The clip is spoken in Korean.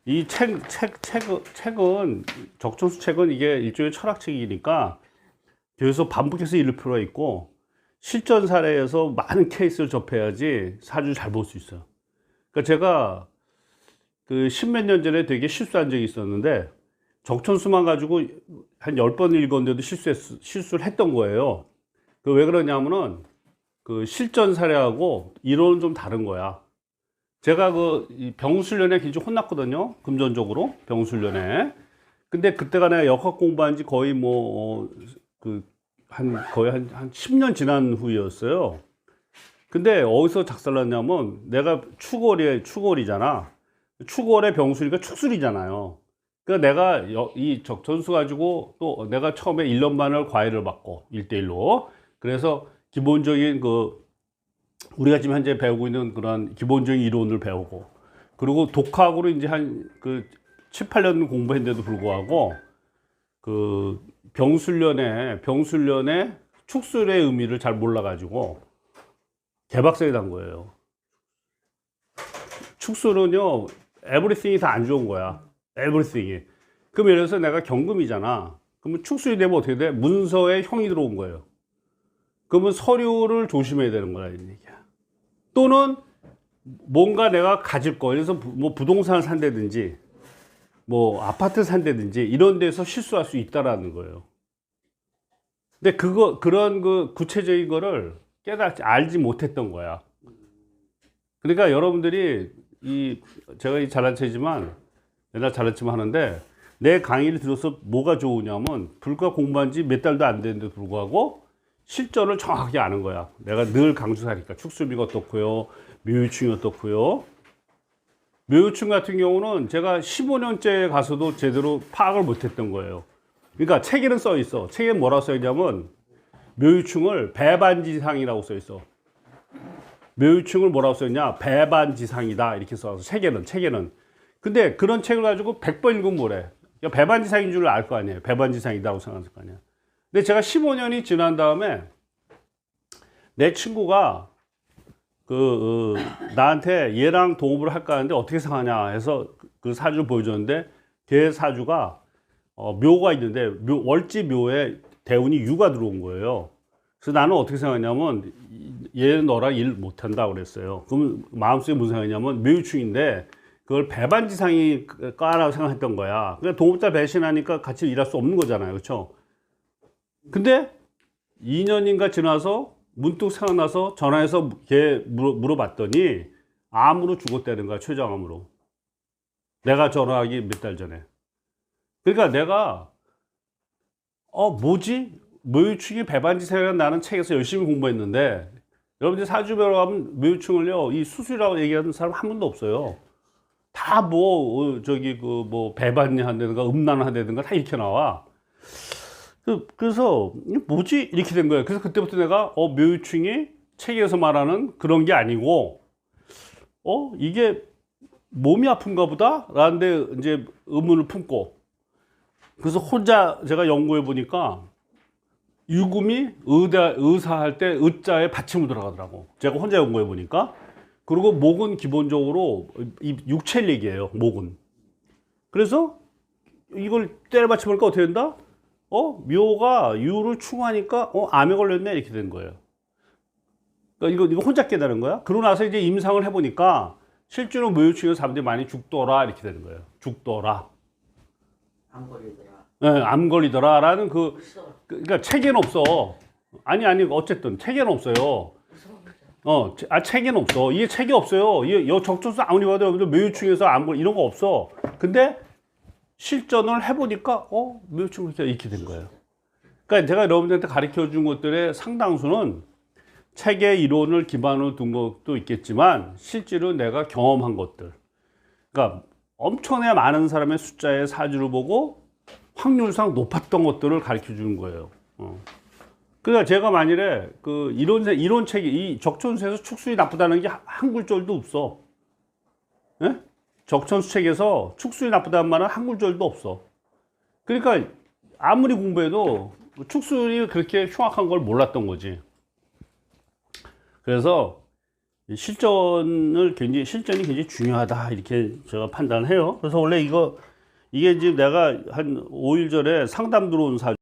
이 책은, 적천수 책은 이게 일종의 철학책이니까 계속 반복해서 읽을 필요가 있고, 실전 사례에서 많은 케이스를 접해야지 사주 잘 볼 수 있어요. 그러니까 제가 그 십몇 년 전에 되게 실수한 적이 있었는데, 적천수만 가지고 한 10번 읽었는데도 실수를 했던 거예요. 그 왜 그러냐면은, 그 실전 사례하고 이론은 좀 다른 거야. 제가 그 병수련에 굉장히 혼났거든요. 금전적으로 병수련에. 근데 그때가 내가 역학 공부한 지 거의 거의 한 10년 지난 후였어요. 근데 어디서 작살났냐면 내가 축월이잖아. 축월의 병술이가 축술이잖아요. 그러니까 내가 이 적천수 가지고 또 내가 처음에 1년 반을 과외를 받고 1대1로. 그래서 기본적인 우리가 지금 현재 배우고 있는 그런 기본적인 이론을 배우고, 그리고 독학으로 이제 한 7, 8년 공부했는데도 불구하고 병술련의 축술의 의미를 잘 몰라가지고 개박살이 난 거예요. 축술은요, everything이 다 안 좋은 거야. everything이. 그럼 예를 들어서 내가 경금이잖아. 그러면 축술이 되면 어떻게 돼? 문서에 형이 들어온 거예요. 그러면 서류를 조심해야 되는 거야, 이런 얘기야. 또는 뭔가 내가 가질 거, 그래서 뭐 부동산을 산다든지, 뭐 아파트 산다든지 이런 데서 실수할 수 있다라는 거예요. 근데 그런 구체적인 거를 알지 못했던 거야. 그러니까 여러분들이 제가 잘난 체지만, 옛날 잘났지만 하는데, 내 강의를 들어서 뭐가 좋으냐면, 불과 공부한 지 몇 달도 안 됐는데도 불구하고 실전을 정확하게 아는 거야. 내가 늘 강조하니까. 축술비가 어떻고요, 묘유충이 어떻고요. 묘유충 같은 경우는 제가 15년째 가서도 제대로 파악을 못했던 거예요. 그러니까 책에는 써 있어. 책에 뭐라고 써 있냐면, 묘유충을 배반지상이라고 써 있어. 묘유충을 뭐라고 써 있냐? 배반지상이다 이렇게 써서 책에는. 근데 그런 책을 가지고 100번 읽으면 뭐래? 배반지상인 줄 알 거 아니에요. 배반지상이다고 생각할 거 아니에요. 근데 제가 15년이 지난 다음에 내 친구가 나한테 얘랑 동업을 할까 하는데 어떻게 생각하냐 해서 그 사주를 보여줬는데, 걔 사주가 묘가 있는데 월지 묘에 대운이 유가 들어온 거예요. 그래서 나는 어떻게 생각했냐면, 얘는 너랑 일 못한다 그랬어요. 그럼 마음속에 무슨 생각이냐면, 묘유충인데 그걸 배반지상이 까라고 생각했던 거야. 그러니까 동업자 배신하니까 같이 일할 수 없는 거잖아요. 그렇죠? 근데 2년인가 지나서 문득 생각나서 전화해서 걔 물어봤더니 암으로 죽었다는 거야. 췌장암으로. 내가 전화하기 몇 달 전에. 그러니까 내가 뭐지? 묘유충이 배반지상이라는 나는 책에서 열심히 공부했는데, 여러분들 사주 배우러 가면 묘유충을요, 이 수술이라고 얘기하는 사람 한 분도 없어요. 다 배반이 한다든가 음란을 한다든가 다 이렇게 나와. 그래서 뭐지? 이렇게 된 거예요. 그래서 그때부터 내가 묘유충이 책에서 말하는 그런 게 아니고, 이게 몸이 아픈가 보다? 라는데 이제 의문을 품고, 그래서 혼자 제가 연구해 보니까 유금이 의사할 때 의자에 받침으로 들어가더라고. 제가 혼자 연구해 보니까. 그리고 목은 기본적으로 이 육체력이에요. 목은. 그래서 이걸 때려 받쳐보니까 어떻게 된다? 묘가 유를 충하니까 암에 걸렸네 이렇게 된 거예요. 그러니까 이거 혼자 깨달은 거야. 그러고 나서 이제 임상을 해보니까 실제로 묘유충에서 사람들이 많이 죽더라 이렇게 되는 거예요. 죽더라. 안 걸리더라. 네, 암 걸리더라라는 그러니까 책에는 없어. 아니 어쨌든 책에는 없어요. 책에는 없어. 이게 책이 없어요. 이 적천수 아무리 봐도 여러분들 묘유충에서 암 걸 이런 거 없어. 근데 실전을 해보니까 묘유충이 이렇게 된 거예요. 그러니까 제가 여러분들한테 가르쳐 준 것들의 상당수는 책의 이론을 기반으로 둔 것도 있겠지만, 실제로 내가 경험한 것들. 그러니까 엄청나게 많은 사람의 숫자의 사주를 보고 확률상 높았던 것들을 가르쳐 주는 거예요. 그러니까 제가 만일에 이론 책이, 이 적천수에서 축술이 나쁘다는 게 한 굴절도 없어. 예? 적천수 책에서 축술이 나쁘다는 말은 한 굴절도 없어. 그러니까 아무리 공부해도 축술이 그렇게 흉악한 걸 몰랐던 거지. 그래서 실전이 굉장히 중요하다 이렇게 제가 판단해요. 그래서 원래 이게 지금 내가 한 5일 전에 상담 들어온 사주